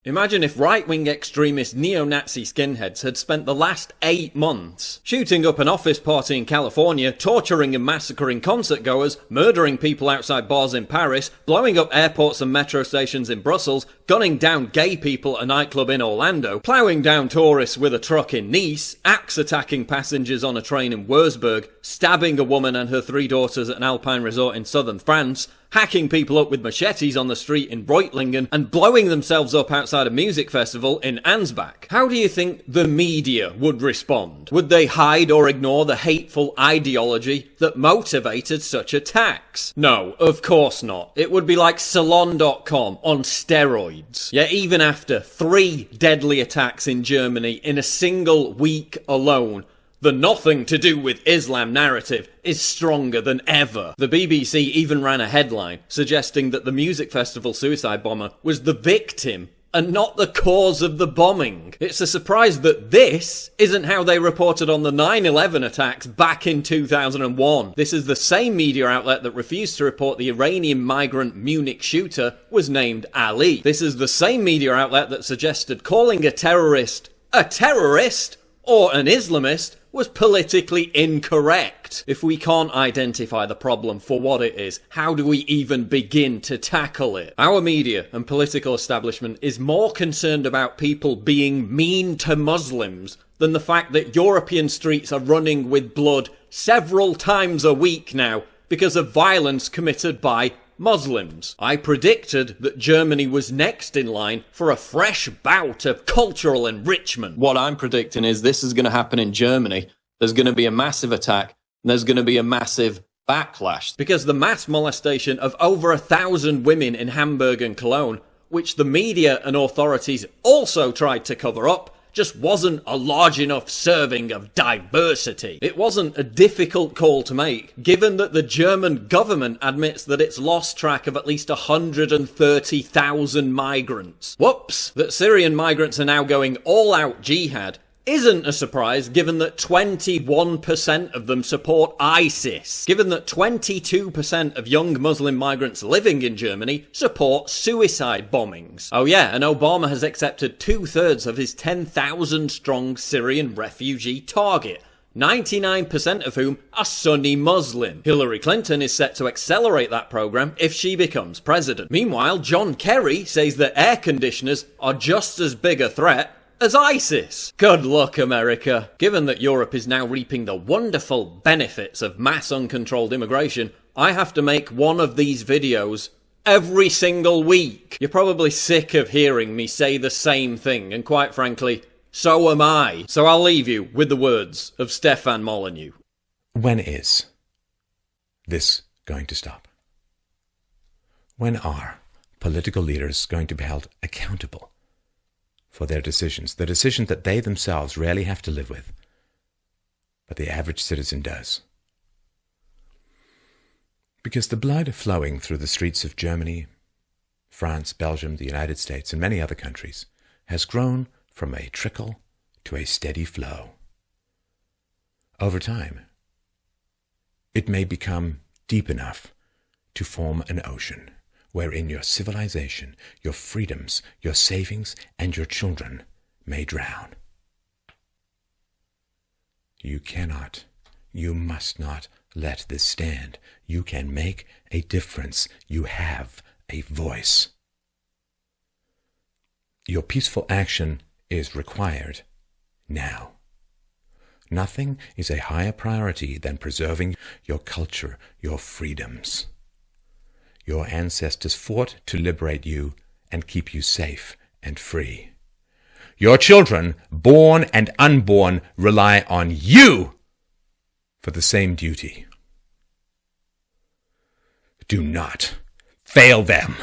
Imagine if right-wing extremist neo-Nazi skinheads had spent the last 8 months shooting up an office party in California, torturing and massacring concert-goers, murdering people outside bars in Paris, blowing up airports and metro stations in Brussels, gunning down gay people at a nightclub in Orlando, ploughing down tourists with a truck in Nice, axe-attacking passengers on a train in Wurzburg, stabbing a woman and her 3 daughters at an alpine resort in southern France, hacking people up with machetes on the street in Reutlingen, and blowing themselves up outside a music festival in Ansbach. How do you think the media would respond? Would they hide or ignore the hateful ideology that motivated such attacks? No, of course not. It would be like Salon.com on steroids. Yet even after 3 deadly attacks in Germany in a single week alone, the nothing to do with Islam narrative is stronger than ever. The BBC even ran a headline suggesting that the music festival suicide bomber was the victim and not the cause of the bombing. It's a surprise that this isn't how they reported on the 9/11 attacks back in 2001. This is the same media outlet that refused to report the Iranian migrant Munich shooter was named Ali. This is the same media outlet that suggested calling a terrorist or an Islamist was politically incorrect. If we can't identify the problem for what it is, how do we even begin to tackle it? Our media and political establishment is more concerned about people being mean to Muslims than the fact that European streets are running with blood several times a week now because of violence committed by Muslims. I predicted that Germany was next in line for a fresh bout of cultural enrichment. What I'm predicting is this is going to happen in Germany. There's going to be a massive attack, and there's going to be a massive backlash. Because the mass molestation of over 1,000 women in Hamburg and Cologne, which the media and authorities also tried to cover up, just wasn't a large enough serving of diversity. It wasn't a difficult call to make, given that the German government admits that it's lost track of at least 130,000 migrants. Whoops! That Syrian migrants are now going all-out jihad isn't a surprise, given that 21% of them support ISIS. Given that 22% of young Muslim migrants living in Germany support suicide bombings. Oh yeah, and Obama has accepted 2/3 of his 10,000-strong Syrian refugee target, 99% of whom are Sunni Muslim. Hillary Clinton is set to accelerate that program if she becomes president. Meanwhile, John Kerry says that air conditioners are just as big a threat as ISIS. Good luck, America. Given that Europe is now reaping the wonderful benefits of mass uncontrolled immigration, I have to make one of these videos every single week. You're probably sick of hearing me say the same thing, and quite frankly, so am I. So I'll leave you with the words of Stefan Molyneux. When is this going to stop? When are political leaders going to be held accountable for their decisions, the decisions that they themselves rarely have to live with, but the average citizen does? Because the blood flowing through the streets of Germany, France, Belgium, the United States, and many other countries has grown from a trickle to a steady flow. Over time, it may become deep enough to form an ocean, wherein your civilization, your freedoms, your savings, and your children may drown. You cannot, you must not let this stand. You can make a difference. You have a voice. Your peaceful action is required now. Nothing is a higher priority than preserving your culture, your freedoms. Your ancestors fought to liberate you and keep you safe and free. Your children, born and unborn, rely on you for the same duty. Do not fail them.